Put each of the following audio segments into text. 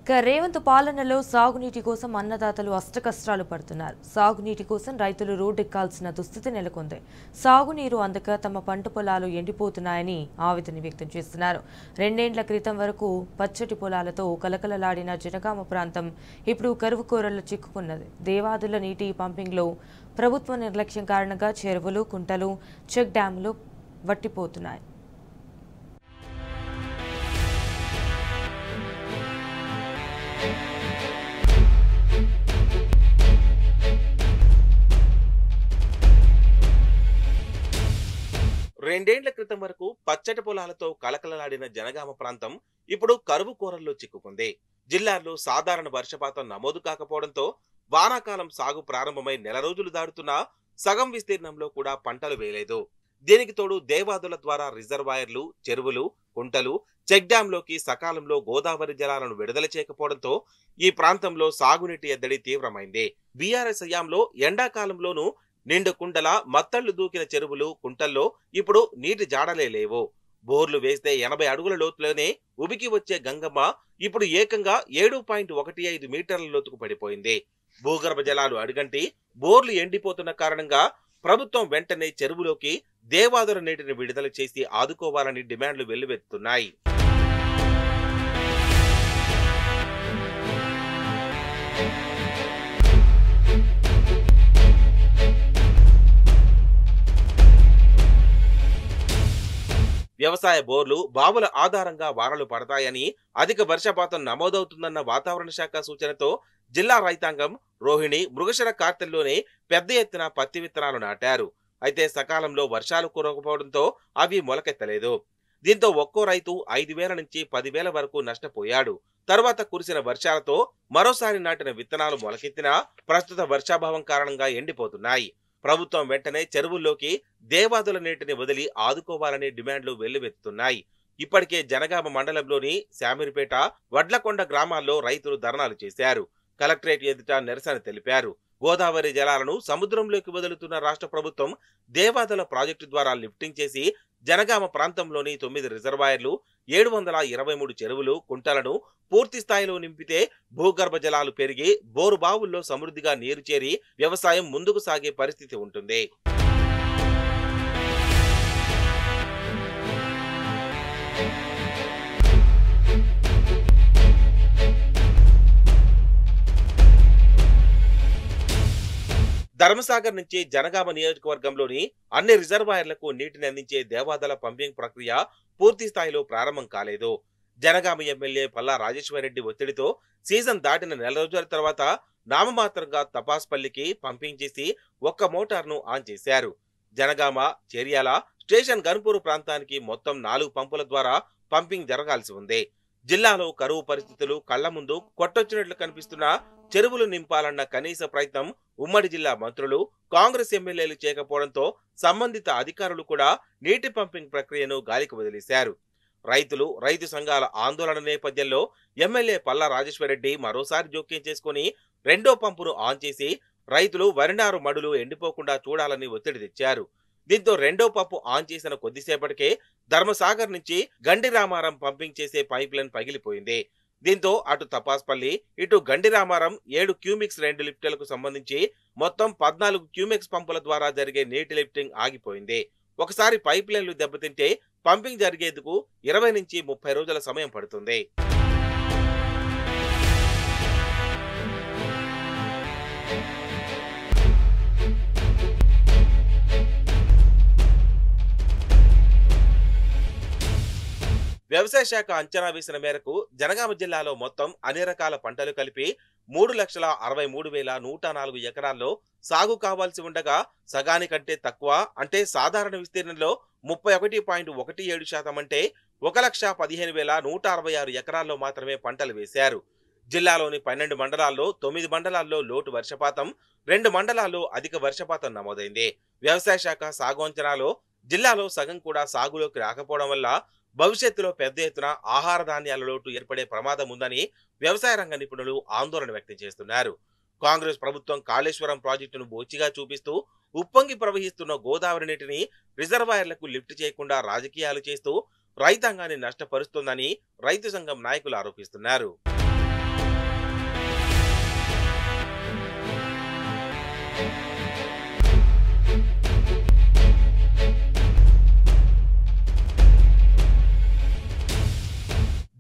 రేవంత్ పాలనలో సాగునీటి కోసం అన్నదాతలు అష్టకష్టాలు పడుతున్నారు. సాగునీటి కోసం రైతులు రోడ్డెక్కాల్సిన దుస్థితి నెలకొంది. సాగునీరు అందక తమ పంట పొలాలు ఎండిపోతున్నాయని ఆవేదన వ్యక్తం చేస్తున్నారు. 2 ఏళ్ల క్రితం వరకు పచ్చటి పొలాలతో కలకలలాడిన జనగామ ప్రాంతం ఇప్పుడు కరువు కోరల్లో చిక్కుకున్నది. దేవాదుల నీటి పంపింగ్లో ప్రభుత్వ నిర్లక్ష్యం కారణంగా చెరువులు, కుంటలు, చెక్ డ్యాంలు వట్టిపోతున్నాయి. రెండేండ్ల క్రితం వరకు పచ్చటి పొలాలతో కలకలలాడిన జనగామ ప్రాంతం ఇప్పుడు కరువు కోరల్లో చిక్కుకుంది. జిల్లాలో సాధారణ వర్షపాతం నమోదు కాకపోవడంతో వానాకాలం సాగు ప్రారంభమై నెల రోజులు దాటుతున్నా సగం విస్తీర్ణంలో కూడా పంటలు వేయలేదు. దీనికి తోడు దేవాదుల ద్వారా రిజర్వాయర్లు, చెరువులు, కుంటలు, చెక్ డ్యాంలోకి సకాలంలో గోదావరి జలాలను విడుదల చేయకపోవడంతో ఈ ప్రాంతంలో సాగునీటి ఎద్దడి తీవ్రమైంది. బీఆర్ఎస్ హయాంలో ఎండాకాలంలోనూ నిండు కుండల మత్తళ్లు దూకిన చెరువులు, కుంటల్లో ఇప్పుడు నీటి జాడలే లేవు. బోర్లు వేస్తే 80 అడుగుల లోతులోనే ఉబికి వచ్చే గంగమ్మ ఇప్పుడు ఏకంగా 7.15 మీటర్ల లోతుకు పడిపోయింది. భూగర్భ జలాలు అడుగంటి బోర్లు ఎండిపోతున్న కారణంగా ప్రభుత్వం వెంటనే చెరువులోకి దేవాదుల నీటిని విడుదల చేసి ఆదుకోవాలని డిమాండ్లు వెల్లువెత్తుతున్నాయి. వ్యవసాయ బోర్లు, బావుల ఆధారంగా వానలు పడతాయని, అధిక వర్షపాతం నమోదవుతుందన్న వాతావరణ శాఖ సూచనతో జిల్లా రైతాంగం రోహిణి, మృగశిర కార్తెల్లోనే పెద్ద ఎత్తున పత్తి విత్తనాలు నాటారు. అయితే సకాలంలో వర్షాలు కురవకపోవడంతో అవి మొలకెత్తలేదు. దీంతో ఒక్కో రైతు 5,000 నుంచి 10,000 వరకు నష్టపోయాడు. తర్వాత కురిసిన వర్షాలతో మరోసారి నాటిన విత్తనాలు మొలకెత్తినా ప్రస్తుత వర్షాభావం కారణంగా ఎండిపోతున్నాయి. ప్రభుత్వం వెంటనే చెరువుల్లోకి దేవాదుల నీటిని వదిలి ఆదుకోవాలనే డిమాండ్లు వెల్లువెత్తుతున్నాయి. ఇప్పటికే జనగామ మండలంలోని శామీర్పేట, వడ్లకొండ గ్రామాల్లో రైతులు ధర్నాలు చేశారు. కలెక్టరేట్ ఎదుట నిరసన తెలిపారు. గోదావరి జలాలను సముద్రంలోకి వదులుతున్న రాష్ట్ర ప్రభుత్వం దేవాదుల ప్రాజెక్టు ద్వారా లిఫ్టింగ్ చేసి జనగామ ప్రాంతంలోని 9 రిజర్వాయర్లు, 723 చెరువులు, కుంటలను పూర్తి స్థాయిలో నింపితే భూగర్భ జలాలు పెరిగి బోరు బావుల్లో సమృద్ధిగా నీరు చేరి వ్యవసాయం ముందుకు సాగే పరిస్థితి ఉంటుంది. ధర్మసాగర్ నుంచి జనగామ నియోజకవర్గంలోని అన్ని రిజర్వాయర్లకు నీటిని అందించే దేవాదుల పంపింగ్ ప్రక్రియ పూర్తి స్థాయిలో ప్రారంభం కాలేదు. జనగామ ఎమ్మెల్యే పల్లా రాజేశ్వరరెడ్డి ఒత్తిడితో సీజన్ దాటిన నెల రోజుల తర్వాత నామమాత్రంగా తపాస్పల్లికి పంపింగ్ చేసి ఒక్క మోటార్ను ఆన్ చేశారు. జనగామ, చేర్యాల, స్టేషన్ గన్పూర్ ప్రాంతానికి మొత్తం 4 పంపుల ద్వారా పంపింగ్ జరగాల్సి ఉంది. జిల్లాలో కరువు పరిస్థితులు కళ్ల ముందు కొట్టొచ్చినట్లు కనిపిస్తున్న చెరువులు నింపాలన్న కనీస ప్రయత్నం ఉమ్మడి జిల్లా మంత్రులు, కాంగ్రెస్ ఎమ్మెల్యేలు చేయకపోవడంతో సంబంధిత అధికారులు కూడా నీటి పంపింగ్ ప్రక్రియను గాలికి వదిలేశారు. రైతులు, రైతు సంఘాల ఆందోళన నేపథ్యంలో ఎమ్మెల్యే పల్లా రాజేశ్వరరెడ్డి మరోసారి జోక్యం చేసుకుని 2వ పంపును ఆన్ చేసి రైతులు వరినారు మడులు ఎండిపోకుండా చూడాలని ఒత్తిడి తెచ్చారు. దీంతో 2వ పంపు ఆన్ చేసిన కొద్దిసేపటికే ధర్మసాగర్ నుంచి గండిరామారం పంపింగ్ చేసే పైప్ లైన్ పగిలిపోయింది. దీంతో అటు తపాస్పల్లి, ఇటు గండిరామారం 7 క్యూమిక్స్ 2 లిఫ్టులకు సంబంధించి మొత్తం 14 క్యూమిక్స్ పంపుల ద్వారా జరిగే నీటి లిఫ్టింగ్ ఆగిపోయింది. ఒకసారి పైప్ లైన్లు దెబ్బతింటే పంపింగ్ జరిగేందుకు 20 నుంచి 30 రోజుల సమయం పడుతుంది. వ్యవసాయ శాఖ అంచనా వేసిన మేరకు జనగామ జిల్లాలో మొత్తం అన్ని రకాల పంటలు కలిపి 3,63,104 ఎకరాల్లో సాగు కావాల్సి ఉండగా సగానికంటే తక్కువ అంటే సాధారణ విస్తీర్ణంలో 31.17% అంటే 1,15,166 ఎకరాల్లో మాత్రమే పంటలు వేశారు. జిల్లాలోని 12 మండలాల్లో 9 మండలాల్లో లోటు వర్షపాతం, 2 మండలాల్లో అధిక వర్షపాతం నమోదైంది. వ్యవసాయ శాఖ సాగు అంచనాలో జిల్లాలో సగం కూడా సాగులోకి రాకపోవడం వల్ల భవిష్యత్తులో పెద్ద ఎత్తున ఆహార ధాన్యాల లోటు ఏర్పడే ప్రమాదం ఉందని వ్యవసాయ రంగ నిపుణులు ఆందోళన వ్యక్తం చేస్తున్నారు. కాంగ్రెస్ ప్రభుత్వం కాళేశ్వరం ప్రాజెక్టును బోచిగా చూపిస్తూ ఉప్పొంగి ప్రవహిస్తున్న గోదావరి నీటిని రిజర్వాయర్లకు లిఫ్ట్ చేయకుండా రాజకీయాలు చేస్తూ రైతాంగాన్ని నష్టపరుస్తోందని రైతు సంఘం నాయకులు ఆరోపిస్తున్నారు.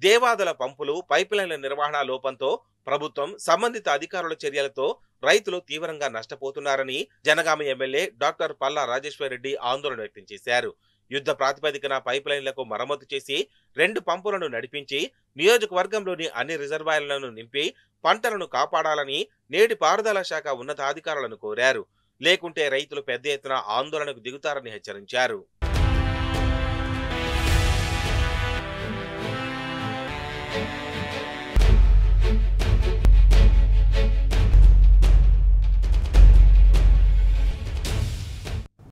దేవాదుల పంపులు పైపులైన్ల నిర్వహణ లోపంతో ప్రభుత్వం సంబంధిత అధికారుల చర్యలతో రైతులు తీవ్రంగా నష్టపోతున్నారని జనగామ ఎమ్మెల్యే డాక్టర్ పల్లా రాజేశ్వర్ రెడ్డి ఆందోళన వ్యక్తం చేశారు. యుద్ధ ప్రాతిపదికన పైపులైన్లకు మరమ్మతు చేసి 2 పంపులను నడిపించి నియోజకవర్గంలోని అన్ని రిజర్వాయర్లను నింపి పంటలను కాపాడాలని నీటిపారుదల శాఖ ఉన్నతాధికారులను కోరారు. లేకుంటే రైతులు పెద్ద ఎత్తున ఆందోళనకు దిగుతారని హెచ్చరించారు.